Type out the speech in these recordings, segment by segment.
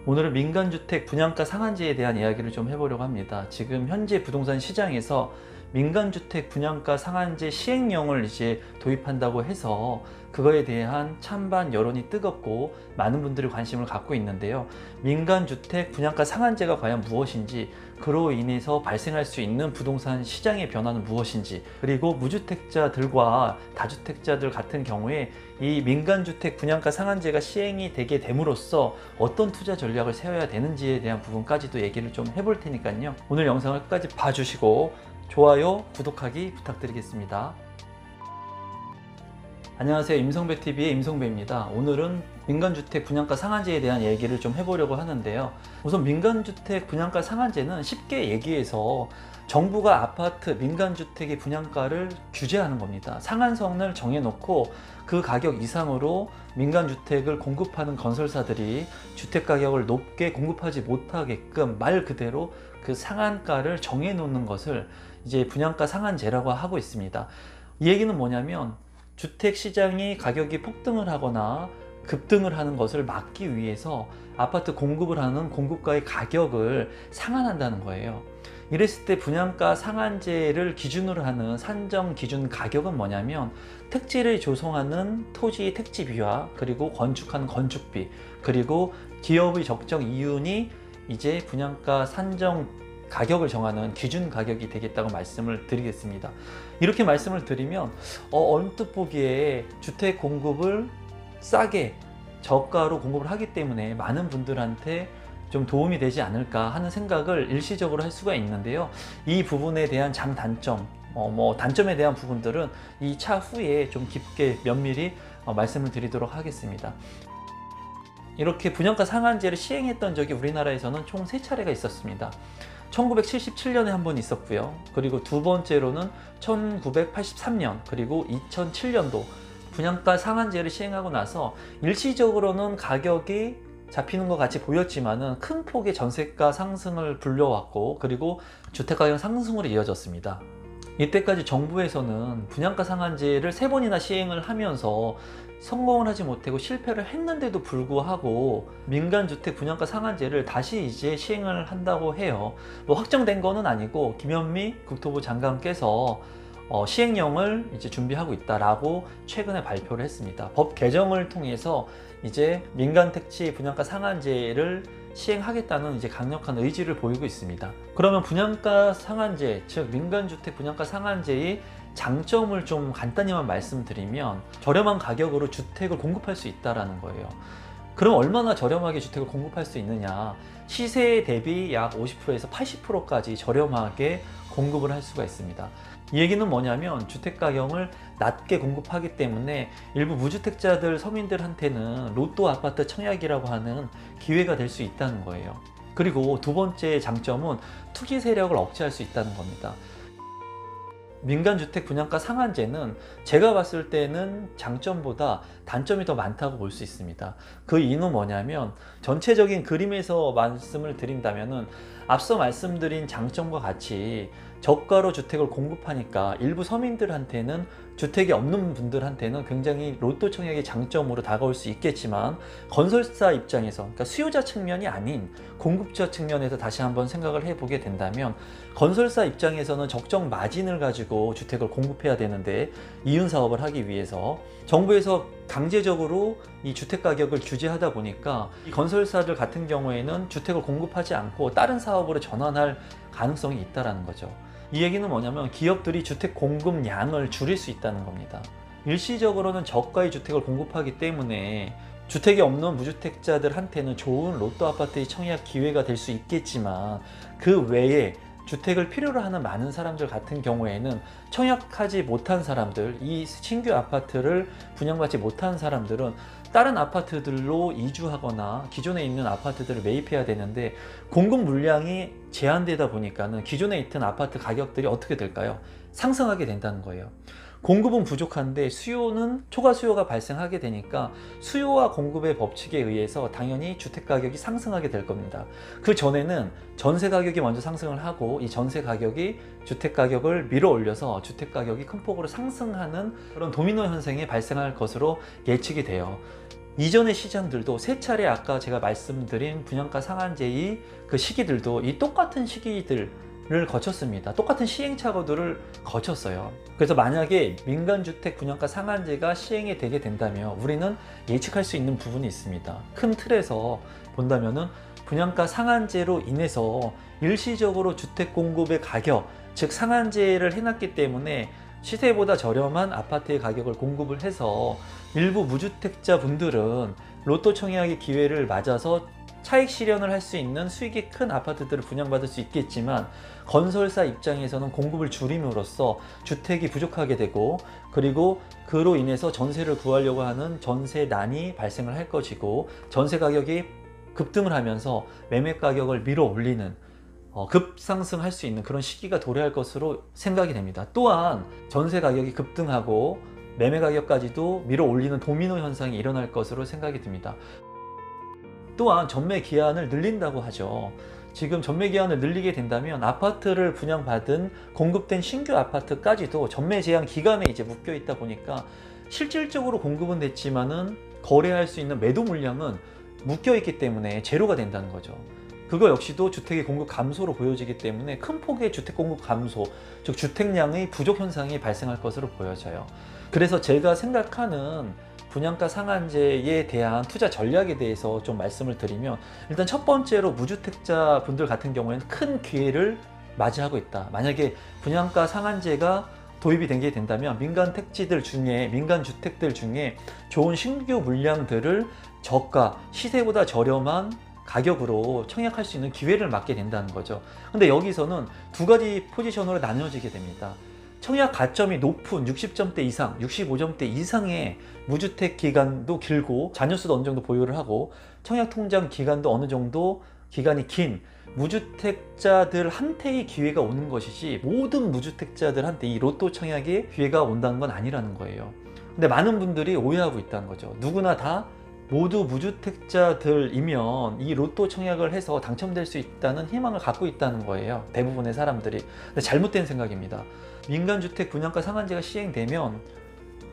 오늘은 민간주택 분양가 상한제에 대한 이야기를 좀 해보려고 합니다. 지금 현재 부동산 시장에서 민간주택 분양가 상한제 시행령을 이제 도입한다고 해서 그거에 대한 찬반 여론이 뜨겁고 많은 분들이 관심을 갖고 있는데요. 민간주택 분양가 상한제가 과연 무엇인지, 그로 인해서 발생할 수 있는 부동산 시장의 변화는 무엇인지, 그리고 무주택자들과 다주택자들 같은 경우에 이 민간주택 분양가 상한제가 시행이 되게 됨으로써 어떤 투자 전략을 세워야 되는지에 대한 부분까지도 얘기를 좀 해볼 테니까요. 오늘 영상을 끝까지 봐주시고 좋아요, 구독하기 부탁드리겠습니다. 안녕하세요. 임성배TV의 임성배입니다. 오늘은 민간주택 분양가 상한제에 대한 얘기를 좀 해보려고 하는데요. 우선 민간주택 분양가 상한제는 쉽게 얘기해서 정부가 아파트, 민간주택의 분양가를 규제하는 겁니다. 상한선을 정해놓고 그 가격 이상으로 민간주택을 공급하는 건설사들이 주택가격을 높게 공급하지 못하게끔 말 그대로 그 상한가를 정해놓는 것을 이제 분양가 상한제라고 하고 있습니다. 이 얘기는 뭐냐면 주택시장이 가격이 폭등을 하거나 급등을 하는 것을 막기 위해서 아파트 공급을 하는 공급가의 가격을 상한한다는 거예요. 이랬을 때 분양가 상한제를 기준으로 하는 산정 기준 가격은 뭐냐면 택지를 조성하는 토지의 택지비와 그리고 건축하는 건축비, 그리고 기업의 적정 이윤이 이제 분양가 산정 가격을 정하는 기준 가격이 되겠다고 말씀을 드리겠습니다. 이렇게 말씀을 드리면 언뜻 보기에 주택 공급을 싸게 저가로 공급을 하기 때문에 많은 분들한테 좀 도움이 되지 않을까 하는 생각을 일시적으로 할 수가 있는데요. 이 부분에 대한 장단점, 단점에 대한 부분들은 이 차후에 좀 깊게 면밀히 말씀을 드리도록 하겠습니다. 이렇게 분양가 상한제를 시행했던 적이 우리나라에서는 총 3차례가 있었습니다. 1977년에 한 번 있었고요. 그리고 두 번째로는 1983년 그리고 2007년도 분양가 상한제를 시행하고 나서 일시적으로는 가격이 잡히는 것 같이 보였지만은 큰 폭의 전세가 상승을 불러왔고, 그리고 주택가격 상승으로 이어졌습니다. 이때까지 정부에서는 분양가 상한제를 3번이나 시행을 하면서 성공을 하지 못하고 실패를 했는데도 불구하고 민간주택 분양가 상한제를 다시 이제 시행을 한다고 해요. 확정된 거는 아니고 김현미 국토부 장관께서 시행령을 이제 준비하고 있다라고 최근에 발표를 했습니다. 법 개정을 통해서 이제 민간 택지 분양가 상한제를 시행하겠다는 이제 강력한 의지를 보이고 있습니다. 그러면 분양가 상한제, 즉 민간주택 분양가 상한제의 장점을 좀 간단히만 말씀드리면 저렴한 가격으로 주택을 공급할 수 있다는 거예요. 그럼 얼마나 저렴하게 주택을 공급할 수 있느냐? 시세 대비 약 50%에서 80%까지 저렴하게 공급을 할 수가 있습니다. 이 얘기는 뭐냐면 주택가격을 낮게 공급하기 때문에 일부 무주택자들, 서민들한테는 로또 아파트 청약이라고 하는 기회가 될 수 있다는 거예요. 그리고 두 번째 장점은 투기 세력을 억제할 수 있다는 겁니다. 민간주택 분양가 상한제는 제가 봤을 때는 장점보다 단점이 더 많다고 볼 수 있습니다. 그 이유는 뭐냐면 전체적인 그림에서 말씀을 드린다면은 앞서 말씀드린 장점과 같이 저가로 주택을 공급하니까 일부 서민들한테는, 주택이 없는 분들한테는 굉장히 로또 청약의 장점으로 다가올 수 있겠지만, 건설사 입장에서, 그러니까 수요자 측면이 아닌 공급자 측면에서 다시 한번 생각을 해보게 된다면 건설사 입장에서는 적정 마진을 가지고 주택을 공급해야 되는데, 이윤 사업을 하기 위해서 정부에서 강제적으로 이 주택 가격을 규제하다 보니까 이 건설사들 같은 경우에는 주택을 공급하지 않고 다른 사업으로 전환할 가능성이 있다는 거죠. 이 얘기는 뭐냐면 기업들이 주택 공급량을 줄일 수 있다는 겁니다. 일시적으로는 저가의 주택을 공급하기 때문에 주택이 없는 무주택자들한테는 좋은 로또 아파트의 청약 기회가 될 수 있겠지만, 그 외에 주택을 필요로 하는 많은 사람들 같은 경우에는 청약하지 못한 사람들, 이 신규 아파트를 분양받지 못한 사람들은 다른 아파트들로 이주하거나 기존에 있는 아파트들을 매입해야 되는데, 공급 물량이 제한되다 보니까는 기존에 있던 아파트 가격들이 어떻게 될까요? 상승하게 된다는 거예요. 공급은 부족한데 수요는, 초과 수요가 발생하게 되니까 수요와 공급의 법칙에 의해서 당연히 주택 가격이 상승하게 될 겁니다. 그 전에는 전세 가격이 먼저 상승을 하고 이 전세 가격이 주택 가격을 밀어 올려서 주택 가격이 큰 폭으로 상승하는 그런 도미노 현상이 발생할 것으로 예측이 돼요. 이전의 시장들도 세 차례 아까 제가 말씀드린 분양가 상한제의 그 시기들도 이 똑같은 시기들을 거쳤습니다. 똑같은 시행착오들을 거쳤어요. 그래서 만약에 민간주택 분양가 상한제가 시행이 되게 된다면 우리는 예측할 수 있는 부분이 있습니다. 큰 틀에서 본다면은 분양가 상한제로 인해서 일시적으로 주택 공급의 가격, 즉 상한제를 해놨기 때문에 시세보다 저렴한 아파트의 가격을 공급을 해서 일부 무주택자 분들은 로또 청약의 기회를 맞아서 차익 실현을 할 수 있는 수익이 큰 아파트들을 분양받을 수 있겠지만, 건설사 입장에서는 공급을 줄임으로써 주택이 부족하게 되고, 그리고 그로 인해서 전세를 구하려고 하는 전세난이 발생을 할 것이고, 전세 가격이 급등을 하면서 매매 가격을 밀어 올리는 급상승할 수 있는 그런 시기가 도래할 것으로 생각이 됩니다. 또한 전세 가격이 급등하고 매매 가격까지도 밀어 올리는 도미노 현상이 일어날 것으로 생각이 듭니다. 또한 전매 기한을 늘린다고 하죠. 지금 전매 기한을 늘리게 된다면 아파트를 분양받은 공급된 신규 아파트까지도 전매 제한 기간에 이제 묶여 있다 보니까 실질적으로 공급은 됐지만은 거래할 수 있는 매도 물량은 묶여 있기 때문에 제로가 된다는 거죠. 그거 역시도 주택의 공급 감소로 보여지기 때문에 큰 폭의 주택 공급 감소, 즉 주택량의 부족 현상이 발생할 것으로 보여져요. 그래서 제가 생각하는 분양가 상한제에 대한 투자 전략에 대해서 좀 말씀을 드리면, 일단 첫 번째로 무주택자 분들 같은 경우에는 큰 기회를 맞이하고 있다. 만약에 분양가 상한제가 도입이 되게 된다면 민간 택지들 중에, 민간 주택들 중에 좋은 신규 물량들을 저가, 시세보다 저렴한 가격으로 청약할 수 있는 기회를 맞게 된다는 거죠. 근데 여기서는 두 가지 포지션으로 나뉘어지게 됩니다. 청약 가점이 높은 60점대 이상, 65점대 이상의 무주택 기간도 길고 잔여수도 어느 정도 보유를 하고 청약 통장 기간도 어느 정도 기간이 긴 무주택자들한테의 기회가 오는 것이지, 모든 무주택자들한테 이 로또 청약의 기회가 온다는 건 아니라는 거예요. 근데 많은 분들이 오해하고 있다는 거죠. 누구나 다 모두 무주택자들이면 이 로또 청약을 해서 당첨될 수 있다는 희망을 갖고 있다는 거예요. 대부분의 사람들이. 근데 잘못된 생각입니다. 민간주택 분양가 상한제가 시행되면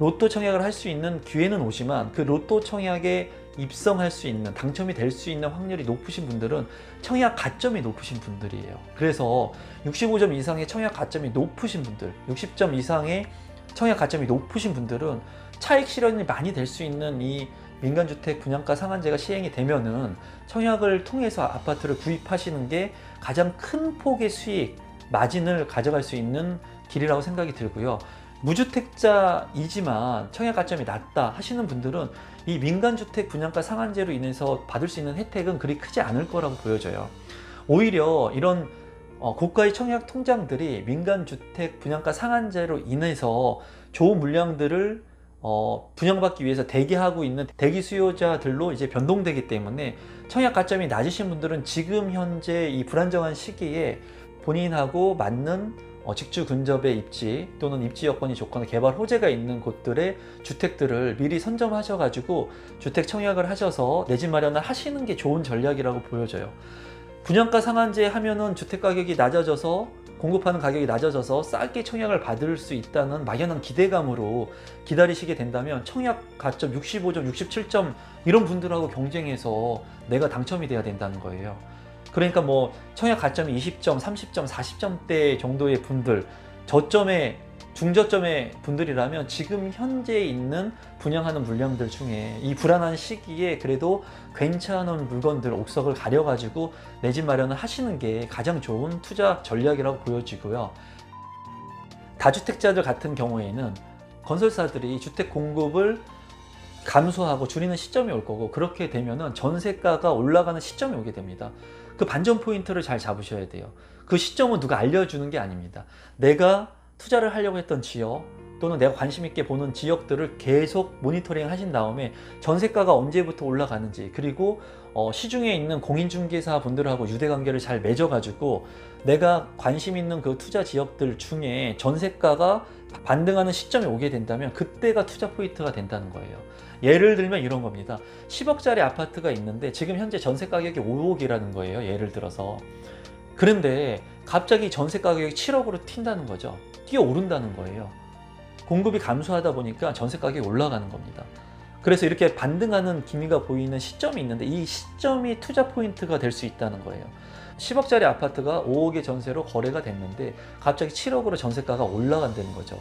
로또 청약을 할 수 있는 기회는 오지만 그 로또 청약에 입성할 수 있는, 당첨이 될 수 있는 확률이 높으신 분들은 청약 가점이 높으신 분들이에요. 그래서 65점 이상의 청약 가점이 높으신 분들, 60점 이상의 청약 가점이 높으신 분들은 차익 실현이 많이 될 수 있는 이 민간주택 분양가 상한제가 시행이 되면은 청약을 통해서 아파트를 구입하시는 게 가장 큰 폭의 수익, 마진을 가져갈 수 있는 길이라고 생각이 들고요. 무주택자이지만 청약 가점이 낮다 하시는 분들은 이 민간주택 분양가 상한제로 인해서 받을 수 있는 혜택은 그리 크지 않을 거라고 보여져요. 오히려 이런 고가의 청약 통장들이 민간주택 분양가 상한제로 인해서 좋은 물량들을 분양받기 위해서 대기하고 있는 대기 수요자들로 이제 변동되기 때문에 청약 가점이 낮으신 분들은 지금 현재 이 불안정한 시기에 본인하고 맞는 직주 근접의 입지 또는 입지 여건이 좋거나 개발 호재가 있는 곳들의 주택들을 미리 선점하셔 가지고 주택 청약을 하셔서 내 집 마련을 하시는 게 좋은 전략이라고 보여져요. 분양가 상한제 하면은 주택 가격이 낮아져서, 공급하는 가격이 낮아져서 싸게 청약을 받을 수 있다는 막연한 기대감으로 기다리시게 된다면 청약 가점 65점, 67점 이런 분들하고 경쟁해서 내가 당첨이 돼야 된다는 거예요. 그러니까 뭐 청약 가점이 20점, 30점, 40점대 정도의 분들, 저점의 중저점의 분들이라면 지금 현재 있는 분양하는 물량들 중에 이 불안한 시기에 그래도 괜찮은 물건들, 옥석을 가려가지고 내 집 마련을 하시는 게 가장 좋은 투자 전략이라고 보여지고요. 다주택자들 같은 경우에는 건설사들이 주택 공급을 감소하고 줄이는 시점이 올 거고, 그렇게 되면은 전세가가 올라가는 시점이 오게 됩니다. 그 반전 포인트를 잘 잡으셔야 돼요. 그 시점은 누가 알려주는 게 아닙니다. 내가 투자를 하려고 했던 지역 또는 내가 관심 있게 보는 지역들을 계속 모니터링 하신 다음에 전세가가 언제부터 올라가는지, 그리고 시중에 있는 공인중개사 분들하고 유대관계를 잘 맺어가지고 내가 관심 있는 그 투자 지역들 중에 전세가가 반등하는 시점이 오게 된다면 그때가 투자 포인트가 된다는 거예요. 예를 들면 이런 겁니다. 10억짜리 아파트가 있는데 지금 현재 전세 가격이 5억이라는 거예요. 예를 들어서. 그런데 갑자기 전세 가격이 7억으로 튄다는 거죠. 뛰어오른다는 거예요. 공급이 감소하다 보니까 전세 가격이 올라가는 겁니다. 그래서 이렇게 반등하는 기미가 보이는 시점이 있는데 이 시점이 투자 포인트가 될 수 있다는 거예요. 10억짜리 아파트가 5억의 전세로 거래가 됐는데 갑자기 7억으로 전세가가 올라간다는 거죠.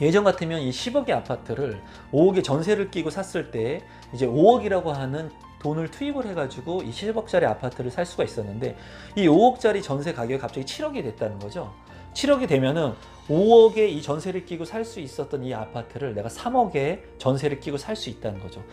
예전 같으면 이 10억의 아파트를 5억의 전세를 끼고 샀을 때 이제 5억이라고 하는 돈을 투입을 해가지고 이 10억짜리 아파트를 살 수가 있었는데 이 5억짜리 전세 가격이 갑자기 7억이 됐다는 거죠. 7억이 되면은 5억에 이 전세를 끼고 살 수 있었던 이 아파트를 내가 3억에 전세를 끼고 살 수 있다는 거죠.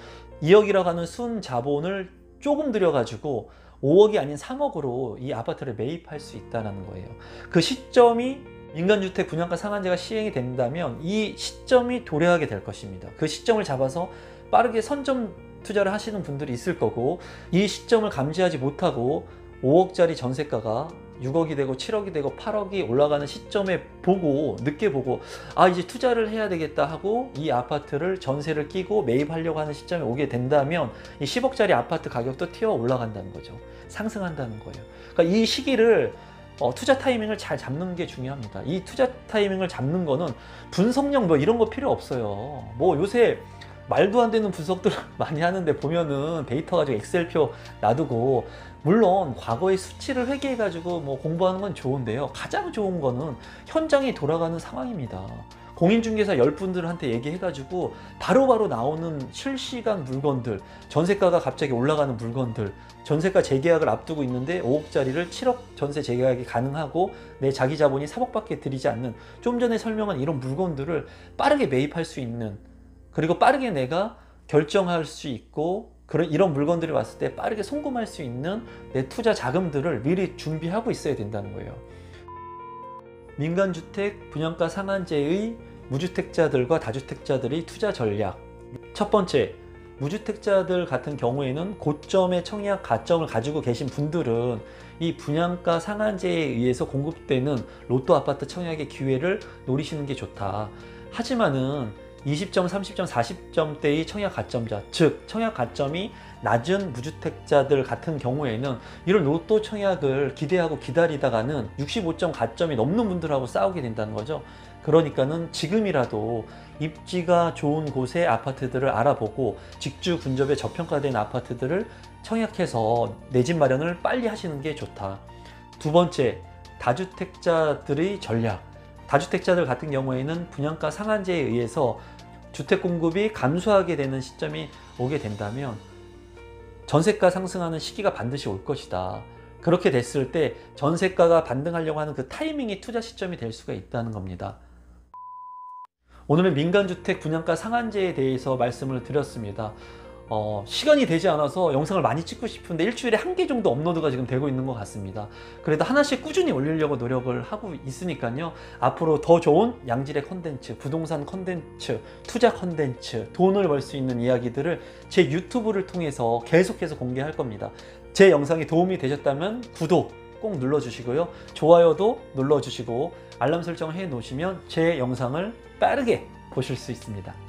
2억이라고 하는 순 자본을 조금 들여가지고 5억이 아닌 3억으로 이 아파트를 매입할 수 있다는 거예요. 그 시점이 민간주택 분양가 상한제가 시행이 된다면 이 시점이 도래하게 될 것입니다. 그 시점을 잡아서 빠르게 선점 투자를 하시는 분들이 있을 거고 이 시점을 감지하지 못하고 5억짜리 전세가가 6억이 되고 7억이 되고 8억이 올라가는 시점에 보고 늦게 보고 아 이제 투자를 해야 되겠다 하고 이 아파트를 전세를 끼고 매입하려고 하는 시점에 오게 된다면 이 10억짜리 아파트 가격도 튀어 올라간다는 거죠. 상승한다는 거예요. 그러니까 이 시기를 투자 타이밍을 잘 잡는 게 중요합니다. 이 투자 타이밍을 잡는 거는 분석력 뭐 이런 거 필요 없어요. 뭐 요새 말도 안 되는 분석들 많이 하는데 보면은 데이터 가지고 엑셀표 놔두고 물론 과거의 수치를 회귀해 가지고 뭐 공부하는 건 좋은데요. 가장 좋은 거는 현장이 돌아가는 상황입니다. 공인중개사 10분들한테 얘기해 가지고 바로바로 나오는 실시간 물건들, 전세가가 갑자기 올라가는 물건들, 전세가 재계약을 앞두고 있는데 5억짜리를 7억 전세 재계약이 가능하고 내 자기 자본이 3억밖에 들이지 않는 좀 전에 설명한 이런 물건들을 빠르게 매입할 수 있는 그리고 빠르게 내가 결정할 수 있고 이런 물건들이 왔을 때 빠르게 송금할 수 있는 내 투자 자금들을 미리 준비하고 있어야 된다는 거예요. 민간주택 분양가 상한제의 무주택자들과 다주택자들의 투자 전략. 첫 번째, 무주택자들 같은 경우에는 고점의 청약 가점을 가지고 계신 분들은 이 분양가 상한제에 의해서 공급되는 로또 아파트 청약의 기회를 노리시는 게 좋다. 하지만은 20점, 30점, 40점대의 청약 가점자, 즉 청약 가점이 낮은 무주택자들 같은 경우에는 이런 로또 청약을 기대하고 기다리다가는 65점 가점이 넘는 분들하고 싸우게 된다는 거죠. 그러니까는 지금이라도 입지가 좋은 곳의 아파트들을 알아보고 직주 근접에 저평가된 아파트들을 청약해서 내 집 마련을 빨리 하시는 게 좋다. 두 번째, 다주택자들의 전략. 다주택자들 같은 경우에는 분양가 상한제에 의해서 주택 공급이 감소하게 되는 시점이 오게 된다면 전세가 상승하는 시기가 반드시 올 것이다. 그렇게 됐을 때 전세가가 반등하려고 하는 그 타이밍이 투자 시점이 될 수가 있다는 겁니다. 오늘은 민간주택 분양가 상한제에 대해서 말씀을 드렸습니다. 시간이 되지 않아서 영상을 많이 찍고 싶은데 일주일에 1개 정도 업로드가 지금 되고 있는 것 같습니다. 그래도 하나씩 꾸준히 올리려고 노력을 하고 있으니까요. 앞으로 더 좋은 양질의 컨텐츠, 부동산 컨텐츠, 투자 컨텐츠, 돈을 벌 수 있는 이야기들을 제 유튜브를 통해서 계속해서 공개할 겁니다. 제 영상이 도움이 되셨다면 구독 꼭 눌러주시고요. 좋아요도 눌러주시고 알람 설정을 해 놓으시면 제 영상을 빠르게 보실 수 있습니다.